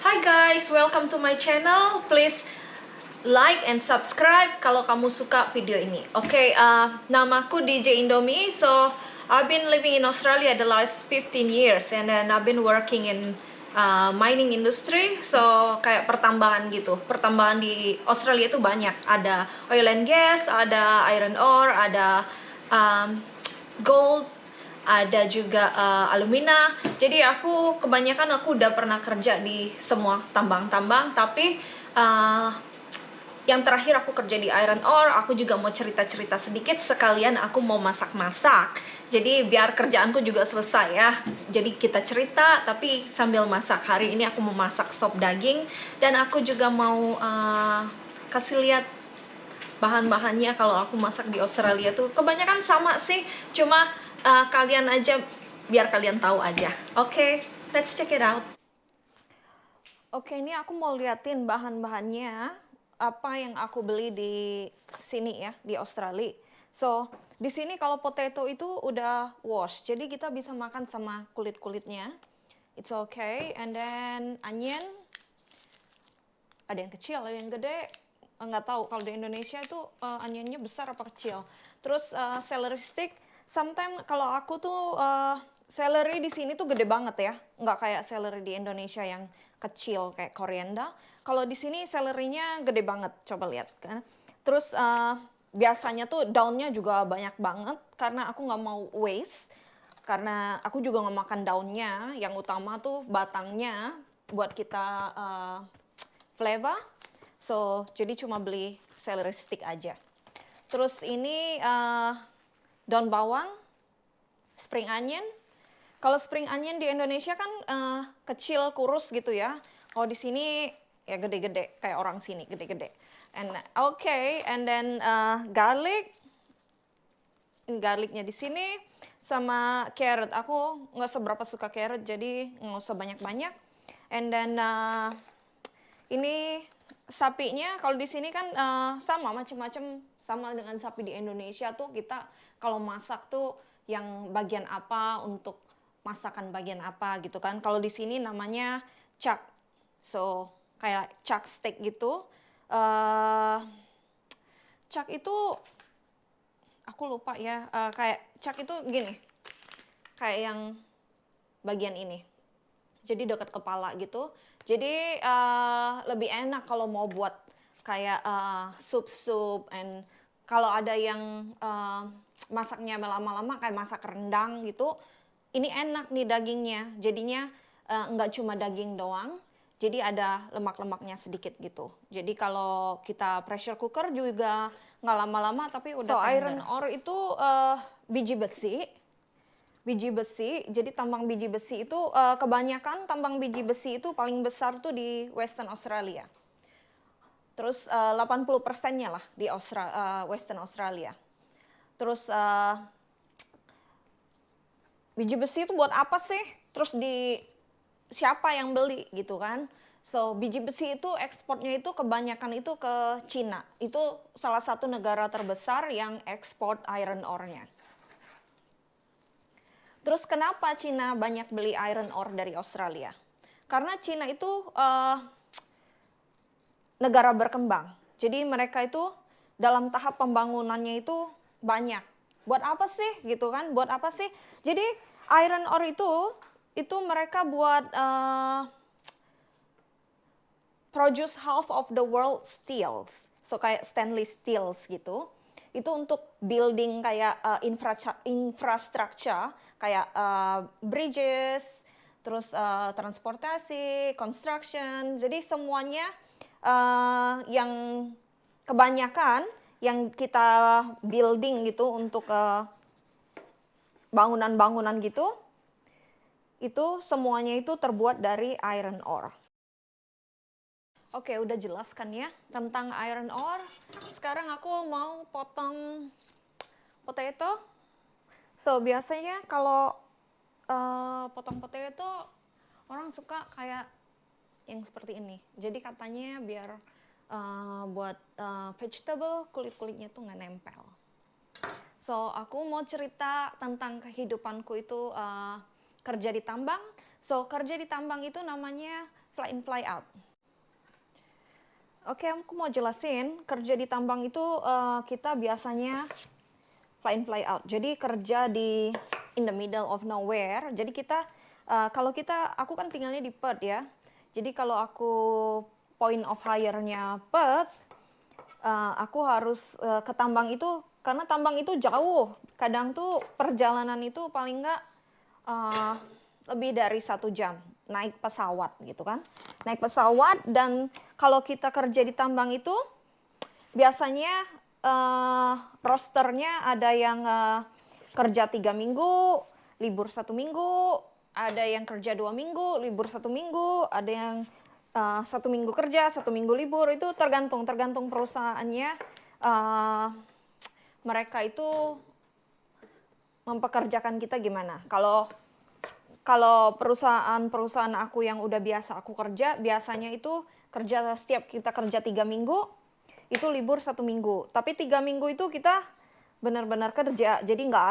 Hi guys, welcome to my channel. Please like and subscribe kalau kamu suka video ini. Oke, namaku DJ Indomie. So I've been living in Australia the last 15 years, and then I've been working in mining industry. So kayak pertambangan gitu. Pertambangan di Australia itu banyak. Ada oil and gas, ada iron ore, ada gold, ada juga alumina. Jadi aku kebanyakan udah pernah kerja di semua tambang-tambang, tapi yang terakhir aku kerja di iron ore. Aku juga mau cerita-cerita sedikit, sekalian aku mau masak-masak. Jadi biar kerjaanku juga selesai ya. Jadi kita cerita tapi sambil masak. Hari ini aku mau masak sop daging, dan aku juga mau kasih lihat bahan-bahannya. Kalau aku masak di Australia tuh kebanyakan sama sih, cuma kalian aja, biar kalian tahu aja. Oke, let's check it out. Oke, ini aku mau liatin bahan-bahannya, apa yang aku beli di sini ya, di Australia. So, di sini kalau potato itu udah wash, jadi kita bisa makan sama kulit-kulitnya. It's okay. And then onion, ada yang kecil, ada yang gede. Nggak tahu kalau di Indonesia itu onionnya besar apa kecil. Terus celery stick. Sometimes kalau aku tuh celery di sini tuh gede banget ya, nggak kayak celery di Indonesia yang kecil kayak koriander. Kalau di sini celery-nya gede banget, coba lihat kan. Terus biasanya tuh daunnya juga banyak banget karena aku nggak mau waste. Karena aku juga nggak makan daunnya, yang utama tuh batangnya buat kita flavor. So jadi cuma beli celery stick aja. Terus ini daun bawang, spring onion. Kalau spring onion di Indonesia kan kecil kurus gitu ya. Kalau di sini ya gede-gede kayak orang sini, gede-gede. And and then garlic. Garlicnya di sini sama carrot. Aku nggak seberapa suka carrot, jadi nggak usah banyak-banyak. And then ini sapinya, kalau di sini kan sama macam-macam, sama dengan sapi di Indonesia tuh. Kita kalau masak tuh yang bagian apa untuk masakan bagian apa gitu kan. Kalau di sini namanya chuck, so kayak chuck steak gitu. Chuck itu aku lupa ya, kayak chuck itu gini, kayak yang bagian ini, jadi dekat kepala gitu. Jadi lebih enak kalau mau buat kayak sup-sup, and kalau ada yang masaknya lama-lama kayak masak rendang gitu, ini enak nih dagingnya. Jadinya nggak cuma daging doang, jadi ada lemak-lemaknya sedikit gitu. Jadi kalau kita pressure cooker juga nggak lama-lama tapi udah tender. So iron ore itu biji besi. Biji besi, jadi tambang biji besi itu kebanyakan tambang biji besi itu paling besar tuh di Western Australia. Terus 80%-nya lah di Western Australia. Terus biji besi itu buat apa sih? Terus siapa yang beli gitu kan? So biji besi itu ekspornya itu kebanyakan itu ke Cina. Itu salah satu negara terbesar yang ekspor iron ore-nya. Terus kenapa Cina banyak beli iron ore dari Australia? Karena Cina itu negara berkembang. Jadi mereka itu dalam tahap pembangunannya itu banyak. Buat apa sih gitu kan? Buat apa sih? Jadi iron ore itu mereka buat produce half of the world steels. So kayak stainless steels gitu. Itu untuk building kayak infrastructure kayak bridges, terus transportasi, construction. Jadi semuanya yang kebanyakan yang kita building gitu untuk bangunan-bangunan gitu, itu semuanya itu terbuat dari iron ore. Oke, udah jelaskan ya tentang iron ore. Sekarang aku mau potong potato. So biasanya kalau potong potato orang suka kayak yang seperti ini. Jadi katanya biar buat vegetable kulit-kulitnya tuh nggak nempel. So aku mau cerita tentang kehidupanku itu kerja di tambang So kerja di tambang itu namanya fly in fly out. Oke, aku mau jelasin kerja di tambang itu kita biasanya fly in fly out. Jadi kerja di in the middle of nowhere. Jadi kita aku kan tinggalnya di Perth ya. Jadi kalau aku point of hire-nya Perth, aku harus ke tambang itu karena tambang itu jauh. Kadang tuh perjalanan itu paling nggak lebih dari 1 jam naik pesawat gitu kan. Naik pesawat, dan kalau kita kerja di tambang itu biasanya rosternya ada yang kerja 3 minggu, libur 1 minggu, ada yang kerja 2 minggu, libur 1 minggu, ada yang 1 minggu kerja, 1 minggu libur. Itu tergantung perusahaannya. Mereka itu mempekerjakan kita gimana. Kalau perusahaan aku yang udah biasa aku kerja, biasanya itu setiap kita kerja 3 minggu, itu libur 1 minggu. Tapi 3 minggu itu kita benar-benar kerja, jadi nggak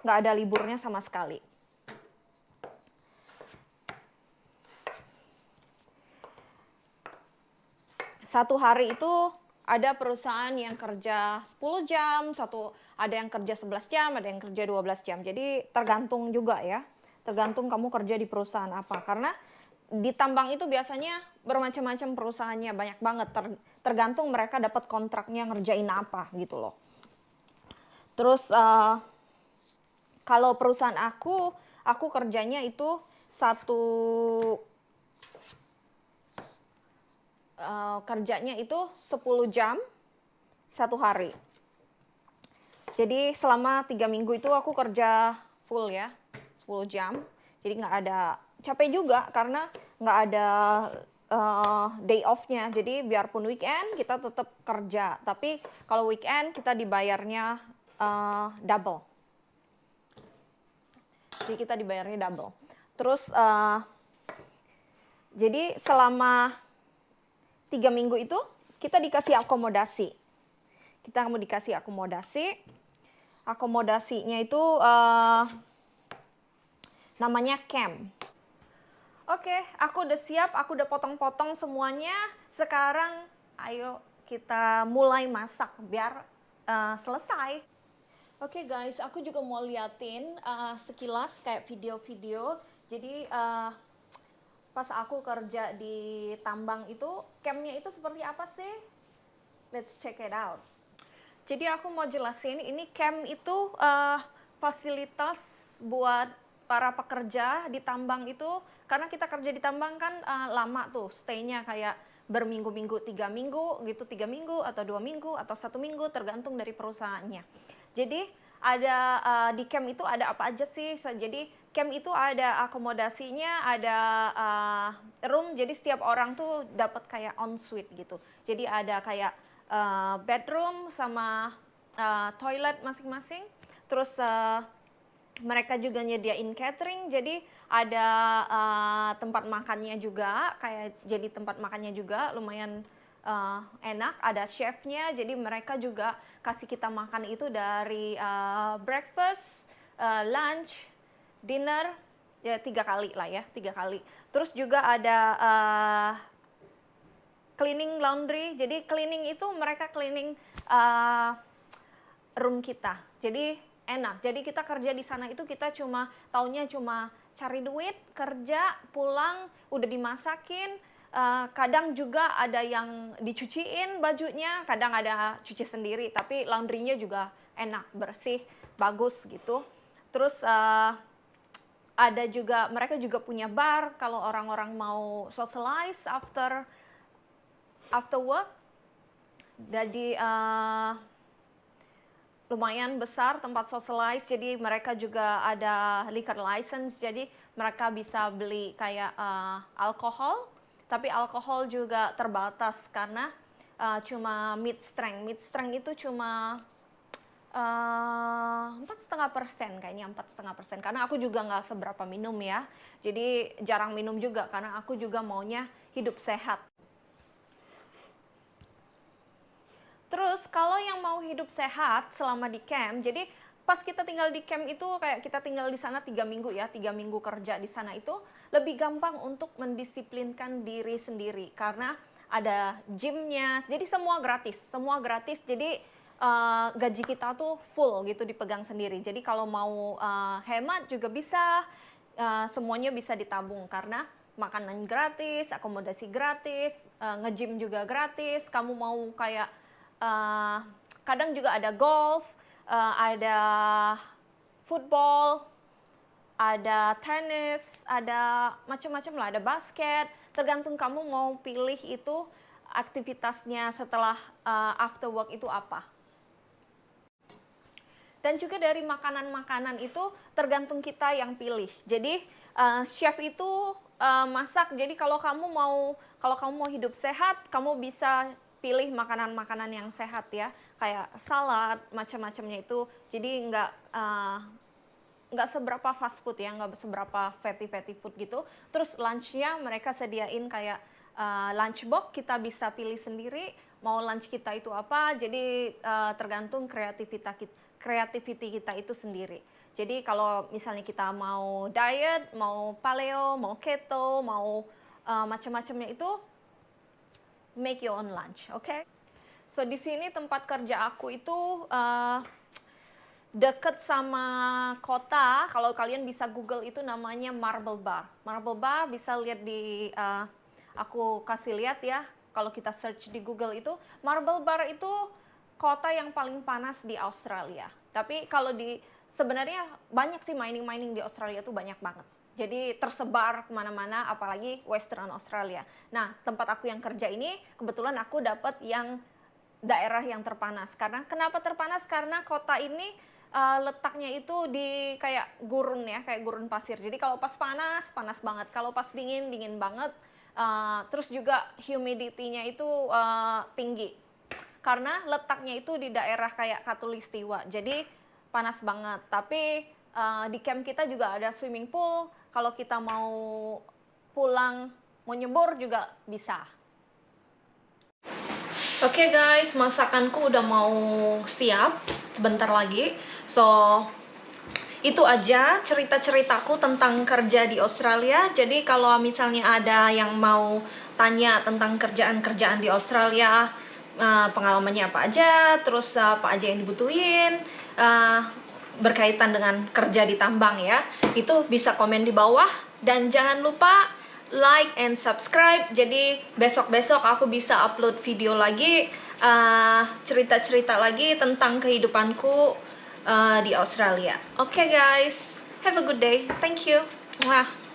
ada liburnya sama sekali. Satu hari itu ada perusahaan yang kerja 10 jam, ada yang kerja 11 jam, ada yang kerja 12 jam. Jadi tergantung juga ya. Tergantung kamu kerja di perusahaan apa. Karena di tambang itu biasanya bermacam-macam perusahaannya, banyak banget. Tergantung mereka dapat kontraknya ngerjain apa gitu loh. Terus kalau perusahaan aku kerjanya itu kerjanya itu 10 jam satu hari. Jadi selama 3 minggu itu aku kerja full ya, 10 jam. Jadi nggak ada capek juga karena nggak ada day off-nya. Jadi biarpun weekend kita tetap kerja. Tapi kalau weekend kita dibayarnya double. Jadi kita dibayarnya double. Terus jadi selama 3 minggu itu kita dikasih akomodasi. Kita mau dikasih akomodasi. Akomodasinya itu namanya camp. Oke, aku udah siap, aku udah potong-potong semuanya. Sekarang ayo kita mulai masak biar selesai. Oke guys, aku juga mau liatin sekilas kayak video-video. Jadi pas aku kerja di tambang itu, campnya itu seperti apa sih? Let's check it out. Jadi aku mau jelasin, ini camp itu fasilitas buat para pekerja di tambang itu, karena kita kerja di tambang kan lama tuh, stay-nya kayak berminggu-minggu, 3 minggu gitu, 3 minggu atau 2 minggu atau 1 minggu, tergantung dari perusahaannya. Jadi ada di camp itu ada apa aja sih? Jadi camp itu ada akomodasinya, ada room. Jadi setiap orang tuh dapat kayak ensuite gitu. Jadi ada kayak bedroom sama toilet masing-masing. Terus mereka juga nyediain catering, jadi ada tempat makannya juga, kayak jadi tempat makannya juga lumayan enak, ada chefnya, jadi mereka juga kasih kita makan itu dari breakfast, lunch, dinner, ya 3 kali lah ya, 3 kali. Terus juga ada cleaning laundry, jadi cleaning itu mereka cleaning room kita, jadi enak. Jadi kita kerja di sana itu kita taunya cuma cari duit, kerja, pulang, udah dimasakin. Kadang juga ada yang dicuciin bajunya, kadang ada cuci sendiri, tapi laundrynya juga enak, bersih, bagus gitu. Terus ada juga, mereka juga punya bar kalau orang-orang mau socialize after work. Jadi lumayan besar tempat socialize, jadi mereka juga ada liquor license, jadi mereka bisa beli kayak alkohol, tapi alkohol juga terbatas karena cuma mid strength itu cuma 4,5% kayaknya, 4,5%, karena aku juga nggak seberapa minum ya, jadi jarang minum juga karena aku juga maunya hidup sehat. Terus kalau yang mau hidup sehat selama di camp, jadi pas kita tinggal di camp itu kayak kita tinggal di sana 3 minggu ya, 3 minggu kerja di sana itu lebih gampang untuk mendisiplinkan diri sendiri karena ada gymnya, jadi semua gratis. Jadi gaji kita tuh full gitu dipegang sendiri. Jadi kalau mau hemat juga bisa, semuanya bisa ditabung karena makanan gratis, akomodasi gratis, nge-gym juga gratis. Kamu mau kayak kadang juga ada golf, ada football, ada tenis, ada macam-macam lah, ada basket. Tergantung kamu mau pilih itu aktivitasnya setelah after work itu apa. Dan juga dari makanan-makanan itu tergantung kita yang pilih. Jadi chef itu masak. Jadi kalau kamu mau hidup sehat, kamu bisa pilih makanan-makanan yang sehat ya, kayak salad, macam-macamnya itu. Jadi nggak seberapa fast food ya, nggak seberapa fatty food gitu. Terus lunchnya mereka sediain kayak lunchbox, kita bisa pilih sendiri mau lunch kita itu apa. Jadi tergantung creativity kita itu sendiri. Jadi kalau misalnya kita mau diet, mau paleo, mau keto, mau macam-macamnya itu, make your own lunch, okay? So di sini tempat kerja aku itu deket sama kota. Kalau kalian bisa Google itu namanya Marble Bar. Marble Bar bisa lihat di aku kasih lihat ya. Kalau kita search di Google itu, Marble Bar itu kota yang paling panas di Australia. Tapi kalau sebenarnya banyak sih mining di Australia tuh banyak banget. Jadi tersebar kemana-mana, apalagi Western Australia. Nah, tempat aku yang kerja ini, kebetulan aku dapat yang daerah yang terpanas. Kenapa terpanas? Karena kota ini letaknya itu di kayak gurun ya, kayak gurun pasir. Jadi kalau pas panas, panas banget. Kalau pas dingin, dingin banget. Terus juga humidity-nya itu tinggi. Karena letaknya itu di daerah kayak Khatulistiwa. Jadi panas banget. Tapi di camp kita juga ada swimming pool. Kalau kita mau pulang, mau nyebur juga bisa. Oke guys, masakanku udah mau siap sebentar lagi. So, itu aja cerita-ceritaku tentang kerja di Australia. Jadi kalau misalnya ada yang mau tanya tentang kerjaan-kerjaan di Australia, pengalamannya apa aja, terus apa aja yang dibutuhin, berkaitan dengan kerja di tambang ya, itu bisa komen di bawah. Dan jangan lupa like and subscribe. Jadi besok-besok aku bisa upload video lagi, cerita-cerita lagi tentang kehidupanku di Australia. Oke guys, have a good day. Thank you. Mwah.